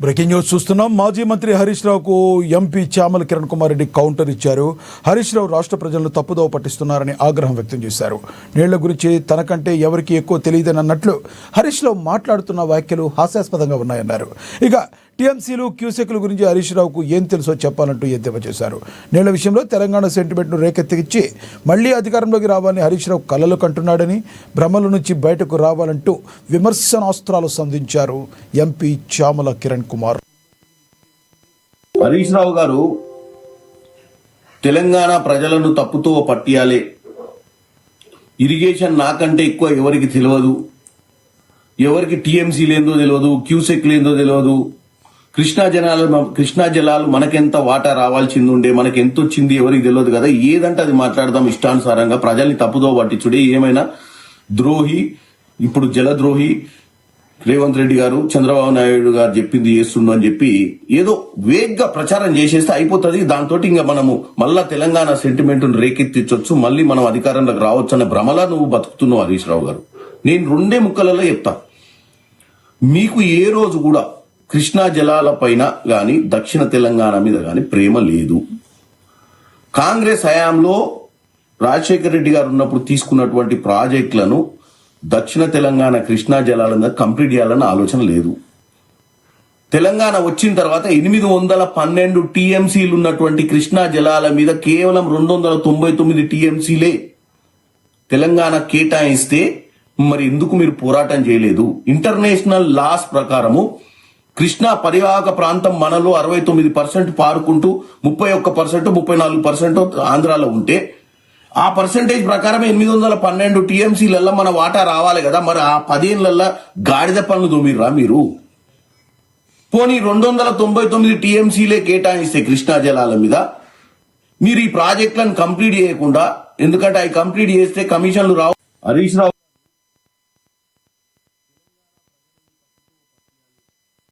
Breaking news చూస్తున్నాం. మాజీ మంత్రి హరీష్ రావుకు ఎంపీ చామల కిరణ్ కుమార్ రెడ్డి కౌంటర్ ఇచ్చారు. హరీష్ రావు రాష్ట్ర ప్రజలను తప్పుదోవ పట్టిస్తున్నారని ఆగ్రహం వ్యక్తం చేశారు. నీళ్ల గురించి తనకంటే ఎవరికి ఎక్కువ తెలియదని అన్నట్లు హరీష్ రావు మాట్లాడుతున్న వ్యాఖ్యలు హాస్యాస్పదంగా ఉన్నాయన్నారు. ఇక టీఎంసీలు క్యూసెక్ల గురించి హరీష్ రావుకు ఏం తెలుసో చెప్పాలంటూ ఎద్దేవా చేశారు. నీళ్ల విషయంలో తెలంగాణ సెంటిమెంట్ను రేకెత్తించి మళ్లీ అధికారంలోకి రావాలని హరీష్ రావు కలలు కంటున్నాడని, భ్రమల నుంచి బయటకు రావాలంటూ విమర్శనాస్త్రాలు సంధించారు ఎంపీ చామల కిరణ్ కుమార్. హరీష్ రావు గారు తెలంగాణ ప్రజలను తప్పుతో పట్టియాలే, ఇరిగేషన్ నాకంటే ఎక్కువ ఎవరికి తెలియదు, ఎవరికి టీఎంసీ లేదో తెలియదు, క్యూసెక్ లేదో తెలియదు, కృష్ణా జలాలు మనకెంత వాటా రావాల్సింది ఉండే, మనకి ఎంత వచ్చింది ఎవరికి తెలియదు కదా, ఏదంటే అది మాట్లాడదాం ఇష్టానుసారంగా, ప్రజల్ని తప్పుదో పట్టించుడే, ఏమైనా ద్రోహి, ఇప్పుడు జలద్రోహి రేవంత్ రెడ్డి గారు, చంద్రబాబు నాయుడు గారు చెప్పింది చేస్తుండు అని చెప్పి ఏదో వేగ్గా ప్రచారం చేసేస్తే అయిపోతుంది. దాంతో ఇంకా మనము మళ్ళా తెలంగాణ సెంటిమెంట్ రేకెత్తించవచ్చు, మళ్ళీ మనం అధికారంలోకి రావచ్చు అన్న భ్రమలా నువ్వు బతుకుతున్నావు హరీష్ రావు గారు. నేను రెండే ముక్కలలో చెప్తా, మీకు ఏ రోజు కూడా కృష్ణా జలాల పైన గాని దక్షిణ తెలంగాణ మీద గాని ప్రేమ లేదు. కాంగ్రెస్ హయాంలో రాజశేఖర రెడ్డి గారు ఉన్నప్పుడు తీసుకున్నటువంటి ప్రాజెక్టులను దక్షిణ తెలంగాణ కృష్ణా జలాల మీద కంప్లీట్ చేయాలన్న ఆలోచన లేదు. తెలంగాణ వచ్చిన తర్వాత 812 టీఎంసీలు ఉన్నటువంటి కృష్ణా జలాల మీద కేవలం 299 టీఎంసీలే తెలంగాణ కేటాయిస్తే మరి ఎందుకు మీరు పోరాటం చేయలేదు? ఇంటర్నేషనల్ లాస్ ప్రకారము కృష్ణా పరివాహక ప్రాంతం మనలో 69% పారుకుంటూ 31%, 34% ఆంధ్రాలో ఉంటే ఆ పర్సంటేజ్ ప్రకారం 812 టీఎంసీలల్లో మన వాటా రావాలి కదా. మరి ఆ 10 ఏళ్లలో గాడిద పనులు దొమ్మిర్రా మీరు? పోనీ 299 టీఎంసీలే కేటాయిస్తే కృష్ణా జలాల మీద మీరు ఈ ప్రాజెక్టులను కంప్లీట్ చేయకుండా, ఎందుకంటే అవి కంప్లీట్ చేస్తే కమిషన్లు రావు. హరీష్ రావు